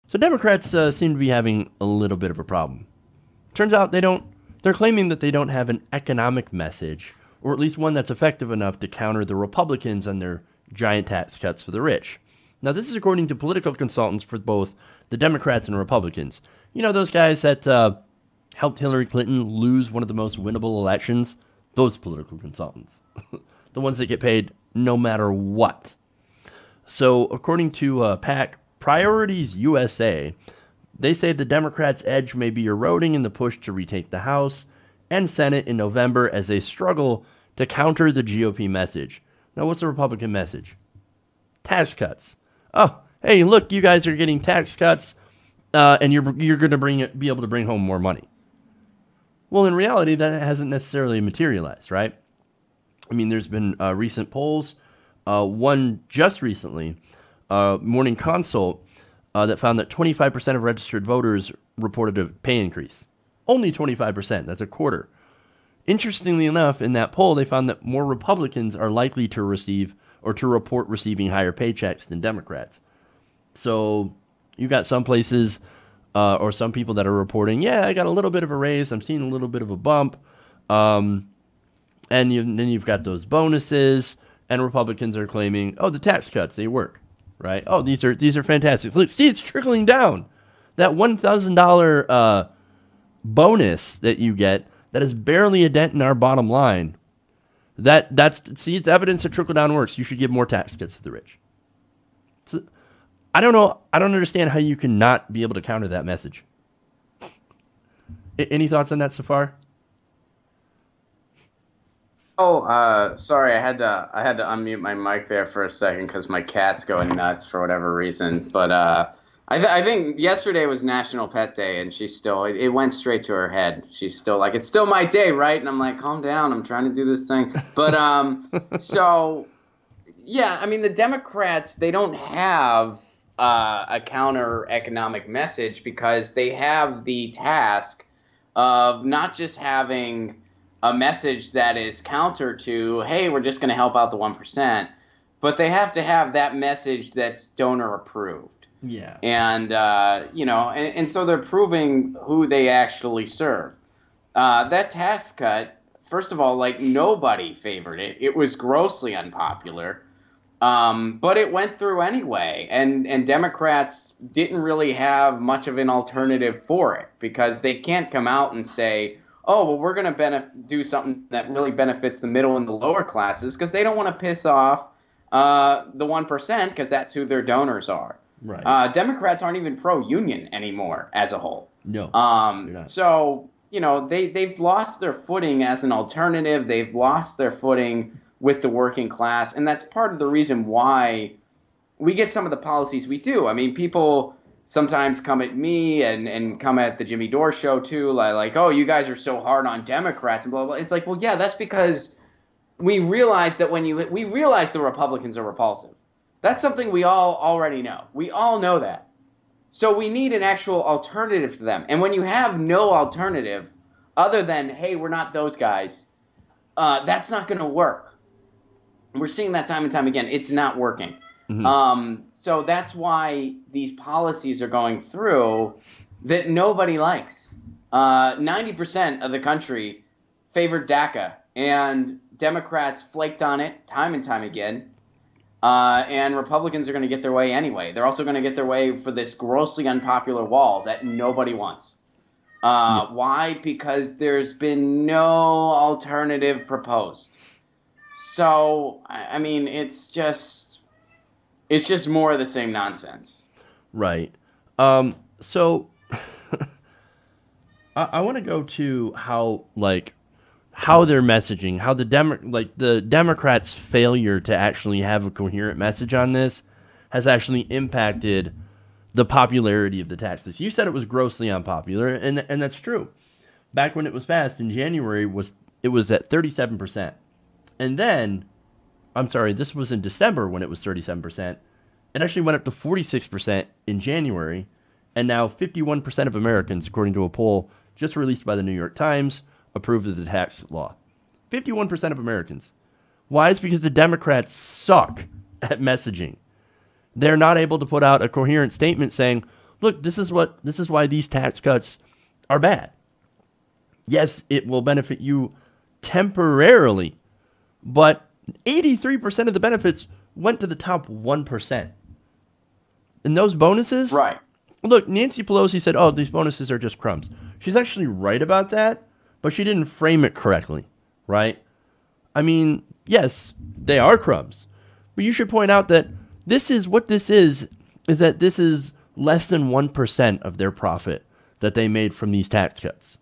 So Democrats seem to be having a little bit of a problem. Turns out they're claiming that they don't have an economic message, or at least one that's effective enough to counter the Republicans and their giant tax cuts for the rich. Now, this is according to political consultants for both the Democrats and Republicans. You know, those guys that helped Hillary Clinton lose one of the most winnable elections? Those political consultants. The ones that get paid no matter what. So, according to PAC, Priorities USA, they say the Democrats' edge may be eroding in the push to retake the House and Senate in November as they struggle to counter the GOP message. Now, what's the Republican message? Tax cuts. Oh, hey, look, you guys are getting tax cuts, and you're going to be able to bring home more money. Well, in reality, that hasn't necessarily materialized, right? I mean, there's been recent polls, one just recently, Morning Consult, that found that 25% of registered voters reported a pay increase. Only 25%. That's a quarter. Interestingly enough, in that poll, they found that more Republicans are likely to receive or to report receiving higher paychecks than Democrats. So you got some places or some people that are reporting, yeah, I got a little bit of a raise. I'm seeing a little bit of a bump. And then you've got those bonuses, and Republicans are claiming, oh, the tax cuts, they work, right? Oh, these are fantastic. Look, see, it's trickling down. That $1,000 bonus that you get, that is barely a dent in our bottom line. See, it's evidence that trickle down works. You should give more tax cuts to the rich. So, I don't know. I don't understand how you can not be able to counter that message. Any thoughts on that so far? Oh, sorry, I had to unmute my mic there for a second because my cat's going nuts for whatever reason. But I think yesterday was National Pet Day, and it went straight to her head. She's still like, it's still my day, right? And I'm like, calm down, I'm trying to do this thing. But so yeah, I mean, the Democrats, they don't have a counter economic message because they have the task of not just having a message that is counter to, hey, we're just going to help out the 1%, but they have to have that message that's donor approved. Yeah. And, and so they're proving who they actually serve. That tax cut, first of all, like, nobody favored it. It was grossly unpopular. But it went through anyway, and Democrats didn't really have much of an alternative for it because they can't come out and say, oh, well, we're going to do something that really benefits the middle and the lower classes because they don't want to piss off the 1% because that's who their donors are. Right. Democrats aren't even pro-union anymore as a whole. No. So, they've lost their footing as an alternative. They've lost their footing with the working class, and that's part of the reason why we get some of the policies we do. I mean, people sometimes come at me and come at the Jimmy Dore show too, like, oh, you guys are so hard on Democrats and blah, blah. It's like, well, yeah, that's because we realize that we realize the Republicans are repulsive. That's something we all already know. We all know that. So we need an actual alternative to them. And when you have no alternative other than, hey, we're not those guys, that's not going to work. We're seeing that time and time again. It's not working. Mm-hmm. So that's why these policies are going through that nobody likes. 90% of the country favored DACA, and Democrats flaked on it time and time again. And Republicans are going to get their way anyway. They're also going to get their way for this grossly unpopular wall that nobody wants. Why? Because there's been no alternative proposed. So, I mean, it's just more of the same nonsense. Right. So I want to go to how they're messaging, how the Democrats' failure to actually have a coherent message on this has actually impacted the popularity of the tax list. You said it was grossly unpopular, and that's true. Back when it was passed in January, it was at 37%. And then, I'm sorry, this was in December when it was 37%. It actually went up to 46% in January, and now 51% of Americans, according to a poll just released by the New York Times, approved of the tax law. 51% of Americans. Why? It's because the Democrats suck at messaging. They're not able to put out a coherent statement saying, look, this is why these tax cuts are bad. Yes, it will benefit you temporarily, but 83% of the benefits went to the top 1%. And those bonuses, Right. look, Nancy Pelosi said, oh, these bonuses are just crumbs. She's actually right about that, but she didn't frame it correctly, right? I mean, yes, they are crumbs, but you should point out that this is that this is less than 1% of their profit that they made from these tax cuts.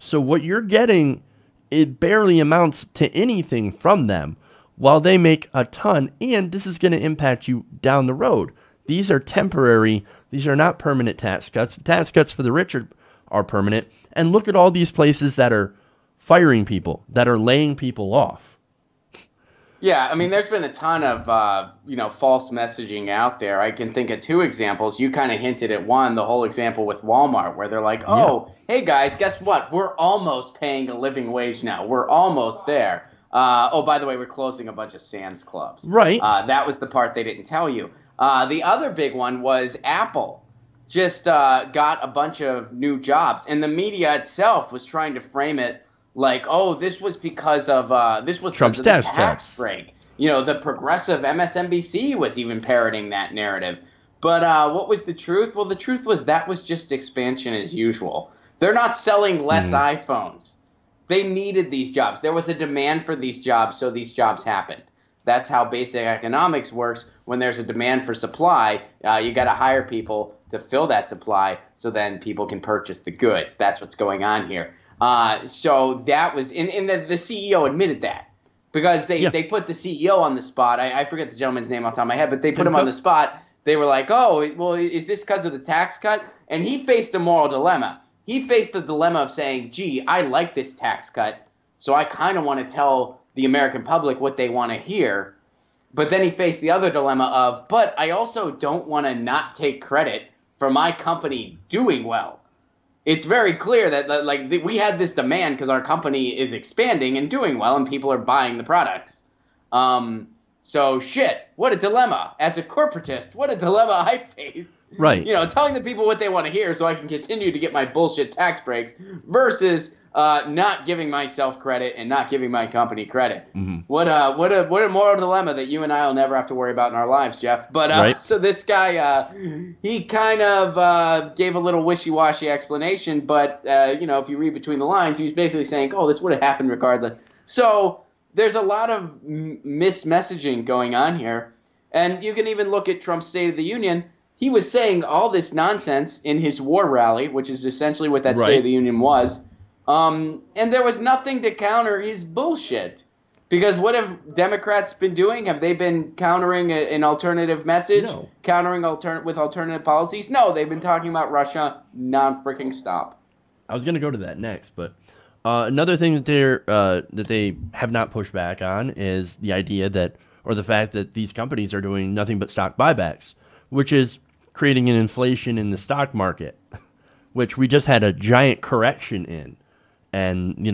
So what you're getting, it barely amounts to anything from them while they make a ton, and this is going to impact you down the road. These are temporary. These are not permanent tax cuts. Tax cuts for the rich are permanent. And look at all these places that are firing people, that are laying people off. Yeah, I mean, there's been a ton of, false messaging out there. I can think of two examples. You kind of hinted at one, the whole example with Walmart, where they're like, oh, hey, guys, guess what? We're almost paying a living wage now. We're almost there. Oh, by the way, we're closing a bunch of Sam's Clubs. Right. That was the part they didn't tell you. The other big one was Apple just got a bunch of new jobs, and the media itself was trying to frame it like, oh, this was because of Trump's tax break. The progressive MSNBC was even parroting that narrative. But what was the truth? Well, the truth was that was just expansion as usual. They're not selling less iPhones. They needed these jobs. There was a demand for these jobs, so these jobs happened. That's how basic economics works. When there's a demand for supply, you got to hire people to fill that supply so then people can purchase the goods. That's what's going on here. So that was, and the CEO admitted that because they put the CEO on the spot. I forget the gentleman's name off the top of my head, but they put him on the spot. They were like, oh, well, is this because of the tax cut? And he faced a moral dilemma. He faced the dilemma of saying, gee, I like this tax cut, so I kind of want to tell the American public what they want to hear. But then he faced the other dilemma of, but I also don't want to not take credit for my company doing well. It's very clear that we had this demand because our company is expanding and doing well and people are buying the products. So shit, what a dilemma. As a corporatist, what a dilemma I face. Right. Telling the people what they want to hear so I can continue to get my bullshit tax breaks versus not giving myself credit and not giving my company credit. Mm-hmm. What a moral dilemma that you and I will never have to worry about in our lives, Jeff. But right. So this guy, he kind of gave a little wishy-washy explanation, but if you read between the lines, he was basically saying, oh, this would have happened regardless. So there's a lot of mismessaging going on here, and you can even look at Trump's State of the Union. He was saying all this nonsense in his war rally, which is essentially what that State of the Union was. And there was nothing to counter his bullshit. Because what have Democrats been doing? Have they been countering an alternative message? No. Countering with alternative policies? No, they've been talking about Russia non-freaking stop. I was going to go to that next, but another thing that they have not pushed back on is the idea or the fact that these companies are doing nothing but stock buybacks, which is creating an inflation in the stock market, which we just had a giant correction in. And,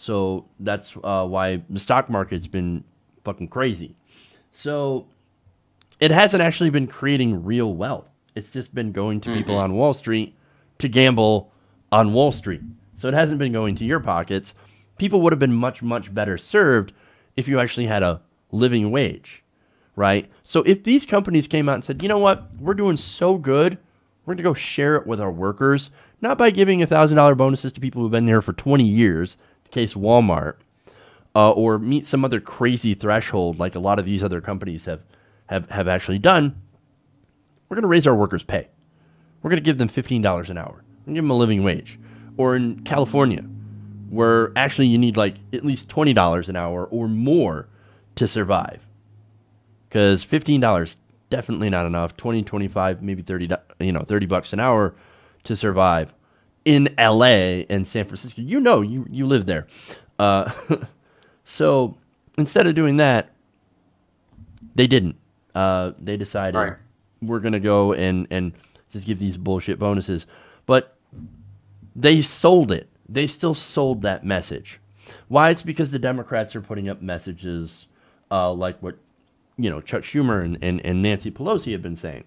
so that's why the stock market's been fucking crazy. So it hasn't actually been creating real wealth. It's just been going to people on Wall Street to gamble on Wall Street. So it hasn't been going to your pockets. People would have been much, much better served if you actually had a living wage, right? So if these companies came out and said, you know what, we're doing so good, we're going to go share it with our workers, not by giving $1,000 bonuses to people who've been there for 20 years, in case Walmart, or meet some other crazy threshold like a lot of these other companies have actually done. We're going to raise our workers' pay. We're going to give them $15 an hour and give them a living wage. Or in California, where actually you need like at least $20 an hour or more to survive. Because $15 definitely not enough. 20, 25, maybe $30 an hour to survive in LA and San Francisco. You live there. So instead of doing that, they didn't. They decided we're going to go and just give these bullshit bonuses. But they sold it. They still sold that message. Why? It's because the Democrats are putting up messages like what Chuck Schumer and Nancy Pelosi have been saying.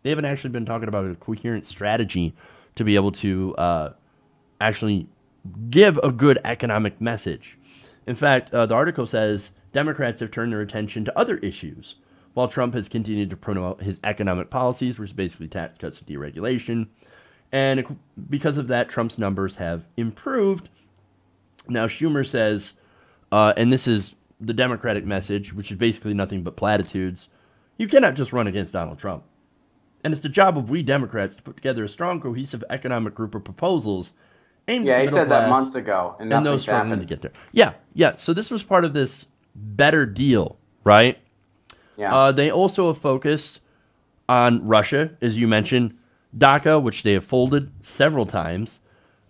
They haven't actually been talking about a coherent strategy to be able to actually give a good economic message. In fact, the article says Democrats have turned their attention to other issues, while Trump has continued to promote his economic policies, which is basically tax cuts and deregulation. And because of that, Trump's numbers have improved. Now, Schumer says, and this is the Democratic message, which is basically nothing but platitudes, you cannot just run against Donald Trump. And it's the job of we Democrats to put together a strong, cohesive economic group of proproposals aimed at the he middle said that class months ago, and those struggling to get there. Yeah. So this was part of this better deal, right? Yeah. They also have focused on Russia, as you mentioned, DACA, which they have folded several times,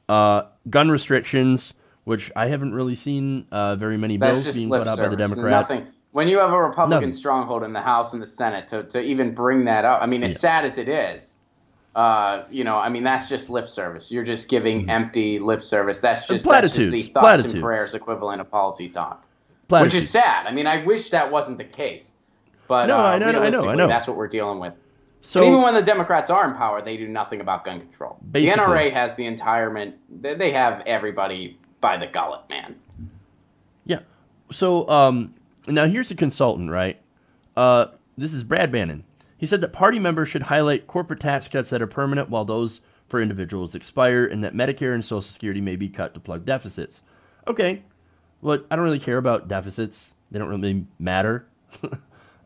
gun restrictions, which I haven't really seen very many bills being put out by the Democrats. Nothing. When you have a Republican stronghold in the House and the Senate, to even bring that up, I mean, as sad as it is, I mean, that's just lip service. You're just giving empty lip service. That's just the thoughts and prayers equivalent of policy talk, which is sad. I mean, I wish that wasn't the case, but I know. That's what we're dealing with. So and even when the Democrats are in power, they do nothing about gun control. Basically, the NRA has the entirement. They have everybody by the gullet, man. Yeah. So now here's a consultant, right? This is Brad Bannon. He said that party members should highlight corporate tax cuts that are permanent while those for individuals expire, and that Medicare and Social Security may be cut to plug deficits. Okay. Well, I don't really care about deficits. They don't really matter.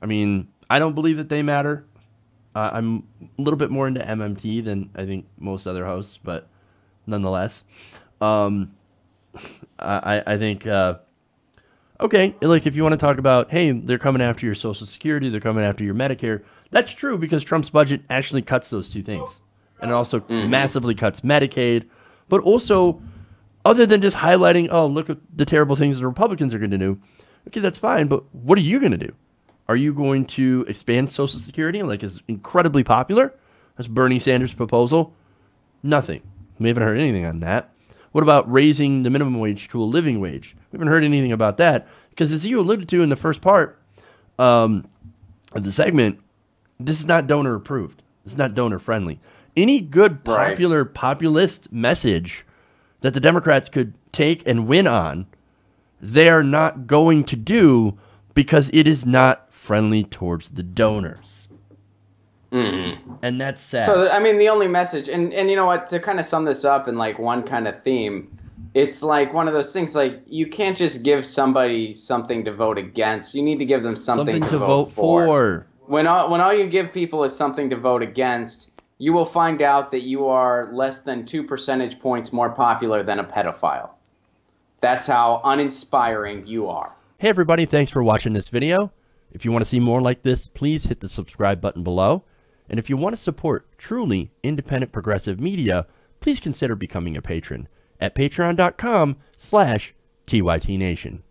I mean, I don't believe that they matter. I'm a little bit more into MMT than I think most other hosts, but nonetheless, I think, okay, like if you want to talk about, hey, they're coming after your Social Security, they're coming after your Medicare, that's true because Trump's budget actually cuts those two things. And it also massively cuts Medicaid, but also, other than just highlighting, oh, look at the terrible things the Republicans are going to do, okay, that's fine, but what are you going to do? Are you going to expand Social Security like is incredibly popular? That's Bernie Sanders' proposal. Nothing. We haven't heard anything on that. What about raising the minimum wage to a living wage? We haven't heard anything about that because, as you alluded to in the first part of the segment, this is not donor approved. This is not donor friendly. Any good popular populist message that the Democrats could take and win on, they are not going to do because it is not friendly towards the donors. And that's sad. So, I mean, the only message, and you know what, to kind of sum this up in like one kind of theme, it's like one of those things, like you can't just give somebody something to vote against. You need to give them something to vote for. When all you give people is something to vote against, you will find out that you are less than 2 percentage points more popular than a pedophile. That's how uninspiring you are. Hey everybody, thanks for watching this video. If you want to see more like this, please hit the subscribe button below. And if you want to support truly independent progressive media, please consider becoming a patron at patreon.com/TYTNation.